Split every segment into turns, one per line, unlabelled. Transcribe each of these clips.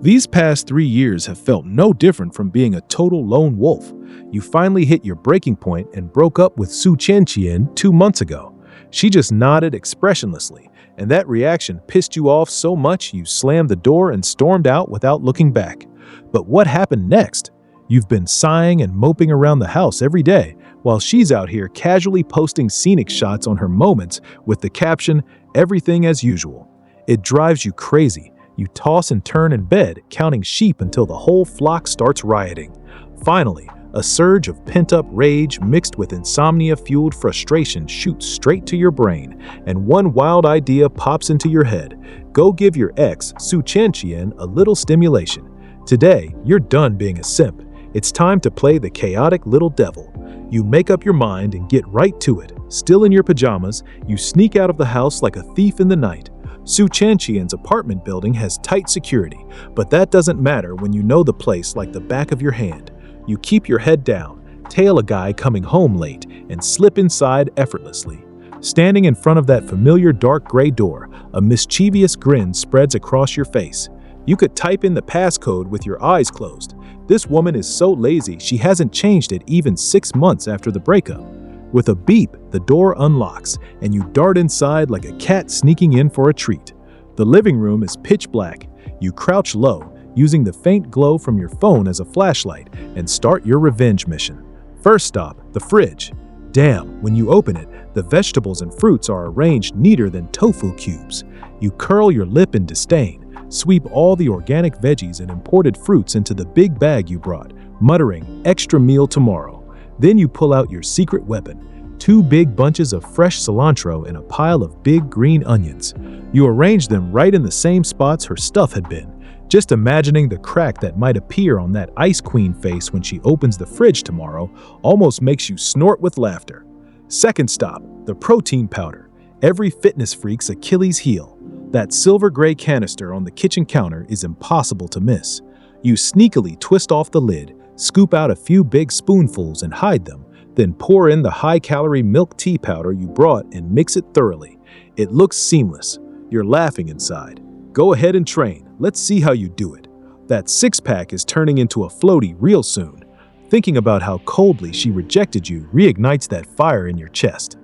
These past 3 years have felt no different from being a total lone wolf. You finally hit your breaking point and broke up with Su Qian 2 months ago. She just nodded expressionlessly, and that reaction pissed you off so much you slammed the door and stormed out without looking back. But what happened next? You've been sighing and moping around the house every day, while she's out here casually posting scenic shots on her moments with the caption, "Everything as usual." It drives you crazy. You toss and turn in bed, counting sheep until the whole flock starts rioting. Finally, a surge of pent-up rage mixed with insomnia-fueled frustration shoots straight to your brain, and one wild idea pops into your head. Go give your ex, Su Qian, a little stimulation. Today, you're done being a simp. It's time to play the chaotic little devil. You make up your mind and get right to it. Still in your pajamas, you sneak out of the house like a thief in the night. Su Qian's apartment building has tight security, but that doesn't matter when you know the place like the back of your hand. You keep your head down, tail a guy coming home late, and slip inside effortlessly. Standing in front of that familiar dark gray door, a mischievous grin spreads across your face. You could type in the passcode with your eyes closed. This woman is so lazy she hasn't changed it even 6 months after the breakup. With a beep, the door unlocks, and you dart inside like a cat sneaking in for a treat. The living room is pitch black. You crouch low, using the faint glow from your phone as a flashlight, and start your revenge mission. First stop, the fridge. Damn, when you open it, the vegetables and fruits are arranged neater than tofu cubes. You curl your lip in disdain, sweep all the organic veggies and imported fruits into the big bag you brought, muttering, "Extra meal tomorrow." Then you pull out your secret weapon, 2 big bunches of fresh cilantro in a pile of big green onions. You arrange them right in the same spots her stuff had been, just imagining the crack that might appear on that ice queen face when she opens the fridge tomorrow almost makes you snort with laughter. Second stop, the protein powder, every fitness freak's Achilles heel. That silver gray canister on the kitchen counter is impossible to miss. You sneakily twist off the lid, scoop out a few big spoonfuls and hide them, then pour in the high-calorie milk tea powder you brought and mix it thoroughly. It looks seamless. You're laughing inside. Go ahead and train. Let's see how you do it. That six-pack is turning into a floaty real soon. Thinking about how coldly she rejected you reignites that fire in your chest.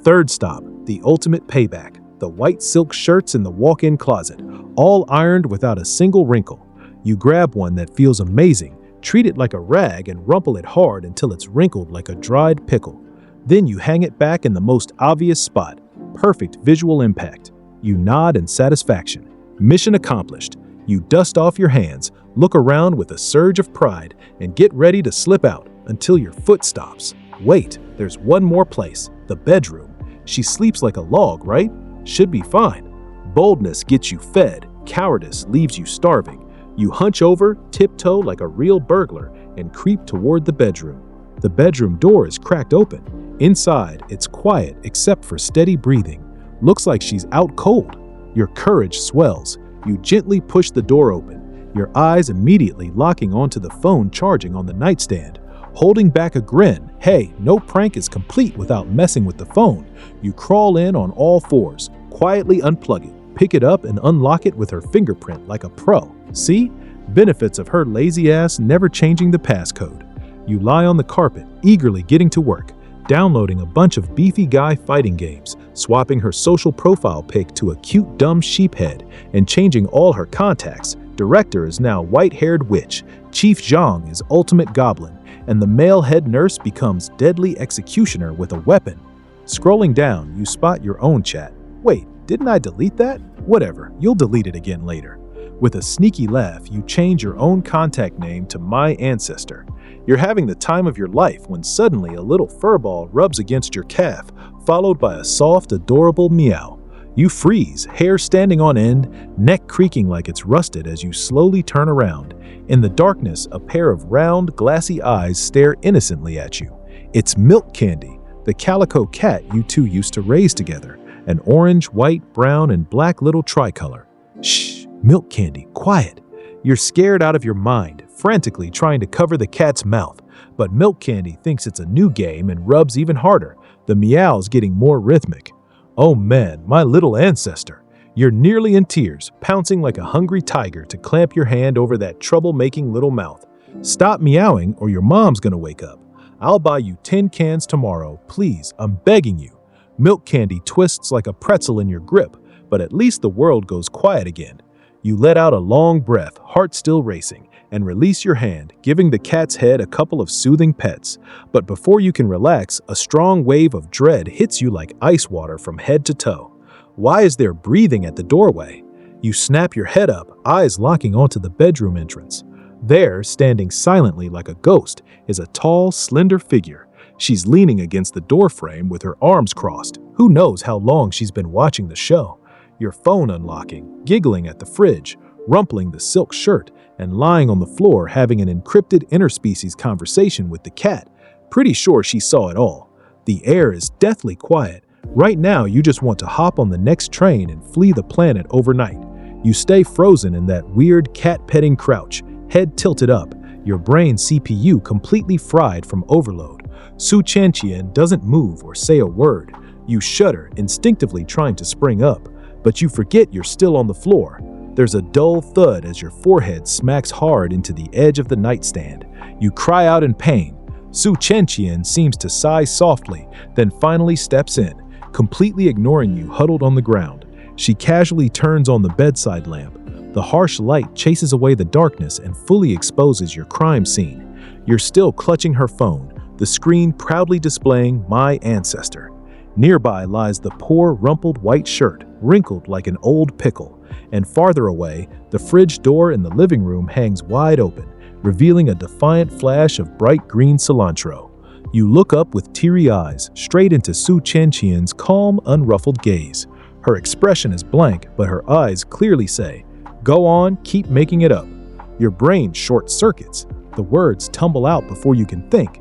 Third stop, the ultimate payback. The white silk shirts in the walk-in closet, all ironed without a single wrinkle. You grab one that feels amazing, treat it like a rag and rumple it hard until it's wrinkled like a dried pickle. Then you hang it back in the most obvious spot. Perfect visual impact. You nod in satisfaction. Mission accomplished. You dust off your hands, look around with a surge of pride, and get ready to slip out until your foot stops. Wait, there's one more place, the bedroom. She sleeps like a log, right? Should be fine. Boldness gets you fed, cowardice leaves you starving. You hunch over, tiptoe like a real burglar, and creep toward the bedroom. The bedroom door is cracked open. Inside, it's quiet except for steady breathing. Looks like she's out cold. Your courage swells. You gently push the door open, your eyes immediately locking onto the phone charging on the nightstand. Holding back a grin, hey, no prank is complete without messing with the phone. You crawl in on all fours, quietly unplug it, pick it up and unlock it with her fingerprint like a pro. See? Benefits of her lazy ass never changing the passcode. You lie on the carpet, eagerly getting to work, downloading a bunch of beefy guy fighting games, swapping her social profile pic to a cute dumb sheephead, and changing all her contacts. Director is now white-haired witch, Chief Zhang is ultimate goblin, and the male head nurse becomes deadly executioner with a weapon. Scrolling down, you spot your own chat. Wait, didn't I delete that? Whatever, you'll delete it again later. With a sneaky laugh, you change your own contact name to My Ancestor. You're having the time of your life when suddenly a little furball rubs against your calf, followed by a soft, adorable meow. You freeze, hair standing on end, neck creaking like it's rusted as you slowly turn around. In the darkness, a pair of round, glassy eyes stare innocently at you. It's Milk Candy, the calico cat you two used to raise together, an orange, white, brown, and black little tricolor. Shh! Milk Candy, quiet. You're scared out of your mind, frantically trying to cover the cat's mouth. But Milk Candy thinks it's a new game and rubs even harder, the meows getting more rhythmic. Oh man, my little ancestor. You're nearly in tears, pouncing like a hungry tiger to clamp your hand over that trouble-making little mouth. Stop meowing or your mom's gonna wake up. I'll buy you 10 cans tomorrow, please, I'm begging you. Milk candy twists like a pretzel in your grip, but at least the world goes quiet again. You let out a long breath, heart still racing, and release your hand, giving the cat's head a couple of soothing pets. But before you can relax, a strong wave of dread hits you like ice water from head to toe. Why is there breathing at the doorway? You snap your head up, eyes locking onto the bedroom entrance. There, standing silently like a ghost, is a tall, slender figure. She's leaning against the doorframe with her arms crossed. Who knows how long she's been watching the show? Your phone unlocking, giggling at the fridge, rumpling the silk shirt, and lying on the floor having an encrypted interspecies conversation with the cat. Pretty sure she saw it all. The air is deathly quiet. Right now, you just want to hop on the next train and flee the planet overnight. You stay frozen in that weird cat-petting crouch, head tilted up, your brain CPU completely fried from overload. Su Chanqian doesn't move or say a word. You shudder, instinctively trying to spring up, but you forget you're still on the floor. There's a dull thud as your forehead smacks hard into the edge of the nightstand. You cry out in pain. Su Chanqian seems to sigh softly, then finally steps in, completely ignoring you huddled on the ground. She casually turns on the bedside lamp. The harsh light chases away the darkness and fully exposes your crime scene. You're still clutching her phone, the screen proudly displaying "My Ancestor." Nearby lies the poor, rumpled white shirt, wrinkled like an old pickle, and farther away, the fridge door in the living room hangs wide open, revealing a defiant flash of bright green cilantro. You look up with teary eyes, straight into Su Chanqian's calm, unruffled gaze. Her expression is blank, but her eyes clearly say, "Go on, keep making it up." Your brain short-circuits. The words tumble out before you can think.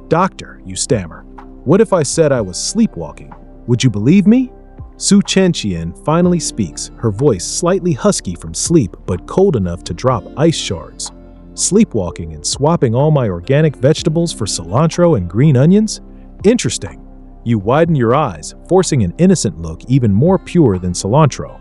"Doctor," you stammer. "What if I said I was sleepwalking? Would you believe me?" Su Chanqian finally speaks, her voice slightly husky from sleep but cold enough to drop ice shards. "Sleepwalking and swapping all my organic vegetables for cilantro and green onions? Interesting." You widen your eyes, forcing an innocent look even more pure than cilantro.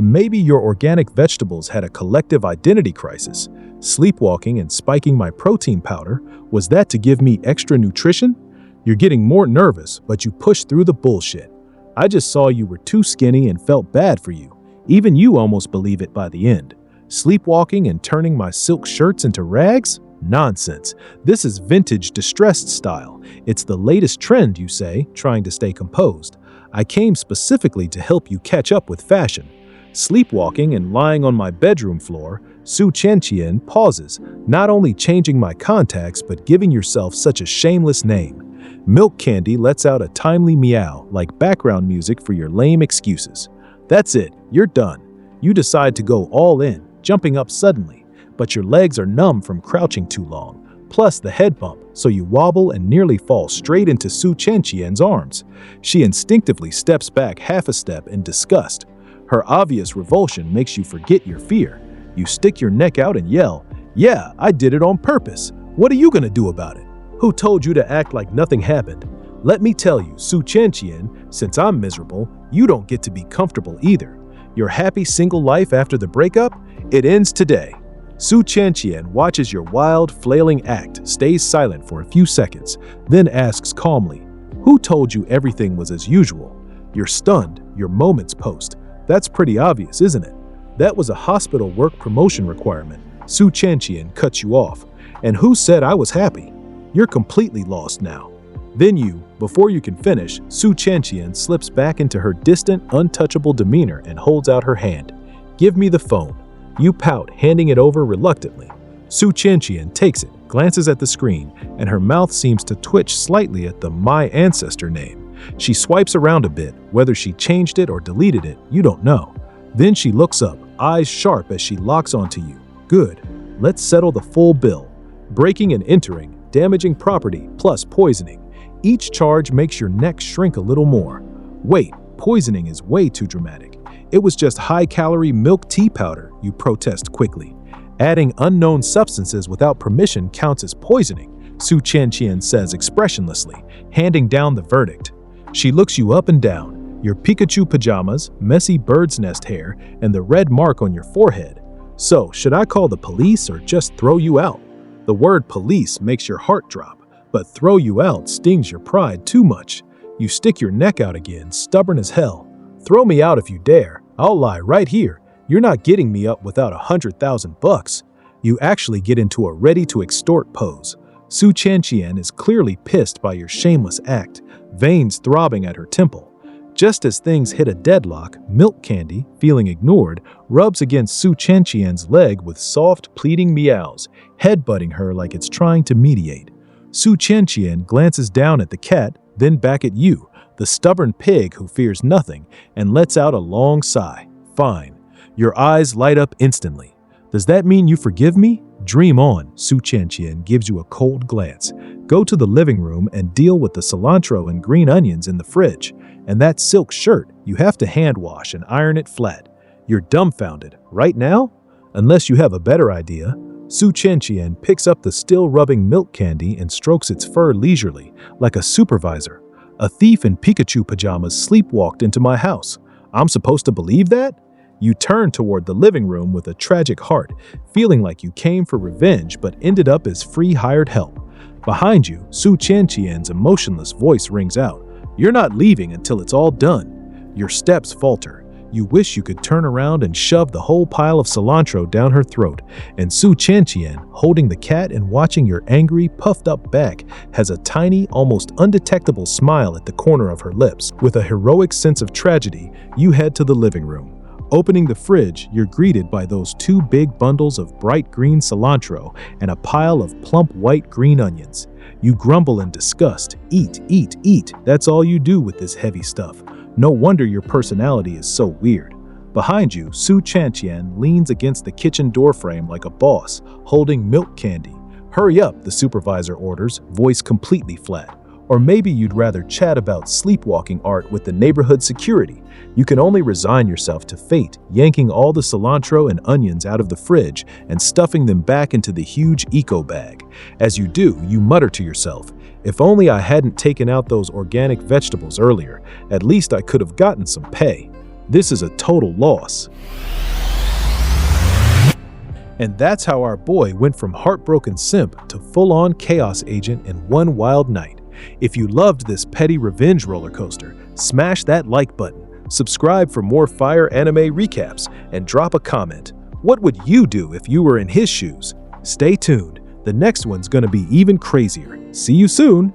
Maybe your organic vegetables had a collective identity crisis. Sleepwalking and spiking my protein powder, was that to give me extra nutrition? You're getting more nervous, but you push through the bullshit. "I just saw you were too skinny and felt bad for you." Even you almost believe it by the end. Sleepwalking and turning my silk shirts into rags? Nonsense. This is vintage distressed style. It's the latest trend, you say, trying to stay composed. "I came specifically to help you catch up with fashion." Sleepwalking and lying on my bedroom floor, Su Chanqian pauses, not only changing my contacts but giving yourself such a shameless name. Milk Candy lets out a timely meow, like background music for your lame excuses. That's it, you're done. You decide to go all in, jumping up suddenly, but your legs are numb from crouching too long, plus the head bump, so you wobble and nearly fall straight into Su Chanqian's arms. She instinctively steps back half a step in disgust. Her obvious revulsion makes you forget your fear. You stick your neck out and yell, "Yeah, I did it on purpose. What are you gonna do about it? Who told you to act like nothing happened? Let me tell you, Su Chanqian, since I'm miserable, you don't get to be comfortable either. Your happy single life after the breakup? It ends today." Su Chanqian watches your wild, flailing act, stays silent for a few seconds, then asks calmly, "Who told you everything was as usual?" You're stunned, your moments post. "That's pretty obvious, isn't it? That was a hospital work promotion requirement." Su Chanqian cuts you off. "And who said I was happy?" You're completely lost now. Then before you can finish, Su Chanqian slips back into her distant, untouchable demeanor and holds out her hand. "Give me the phone." You pout, handing it over reluctantly. Su Chanqian takes it, glances at the screen, and her mouth seems to twitch slightly at the "My Ancestor" name. She swipes around a bit. Whether she changed it or deleted it, you don't know. Then she looks up, eyes sharp as she locks onto you. "Good. Let's settle the full bill. Breaking and entering, damaging property, plus poisoning. Each charge makes your neck shrink a little more." "Wait, poisoning is way too dramatic. It was just high-calorie milk tea powder," you protest quickly. "Adding unknown substances without permission counts as poisoning," Su Chanqian says expressionlessly, handing down the verdict. She looks you up and down. your Pikachu pajamas, messy bird's nest hair, and the red mark on your forehead. So, should I call the police or just throw you out? The word police makes your heart drop, but throw you out stings your pride too much. You stick your neck out again, stubborn as hell. Throw me out if you dare. I'll lie right here. You're not getting me up without $100,000. You actually get into a ready-to-extort pose. Su Chanqian is clearly pissed by your shameless act, veins throbbing at her temple. Just as things hit a deadlock, Milk Candy, feeling ignored, rubs against Su Chanqian's leg with soft, pleading meows, headbutting her like it's trying to mediate. Su Chanqian glances down at the cat, then back at you, the stubborn pig who fears nothing, and lets out a long sigh. Fine. Your eyes light up instantly. Does that mean you forgive me? Dream on. Su Chanqian gives you a cold glance. Go to the living room and deal with the cilantro and green onions in the fridge. And that silk shirt, you have to hand wash and iron it flat. You're dumbfounded. Right now? Unless you have a better idea. Su Chanqian picks up the still rubbing Milk Candy and strokes its fur leisurely, like a supervisor. A thief in Pikachu pajamas sleepwalked into my house. I'm supposed to believe that? You turn toward the living room with a tragic heart, feeling like you came for revenge but ended up as free hired help. Behind you, Su Chanqian's emotionless voice rings out. You're not leaving until it's all done. Your steps falter. You wish you could turn around and shove the whole pile of cilantro down her throat, and Su Chanqian, holding the cat and watching your angry, puffed-up back, has a tiny, almost undetectable smile at the corner of her lips. With a heroic sense of tragedy, you head to the living room. Opening the fridge, you're greeted by those two big bundles of bright green cilantro and a pile of plump white green onions. You grumble in disgust. Eat, eat, eat. That's all you do with this heavy stuff. No wonder your personality is so weird. Behind you, Su Chanqian leans against the kitchen doorframe like a boss, holding Milk Candy. Hurry up, the supervisor orders, voice completely flat. Or maybe you'd rather chat about sleepwalking art with the neighborhood security. You can only resign yourself to fate, yanking all the cilantro and onions out of the fridge and stuffing them back into the huge eco bag. As you do, you mutter to yourself, if only I hadn't taken out those organic vegetables earlier, at least I could have gotten some pay. This is a total loss. And that's how our boy went from heartbroken simp to full-on chaos agent in one wild night. If you loved this petty revenge roller coaster, smash that like button, subscribe for more fire anime recaps, and drop a comment. What would you do if you were in his shoes? Stay tuned. The next one's gonna be even crazier. See you soon!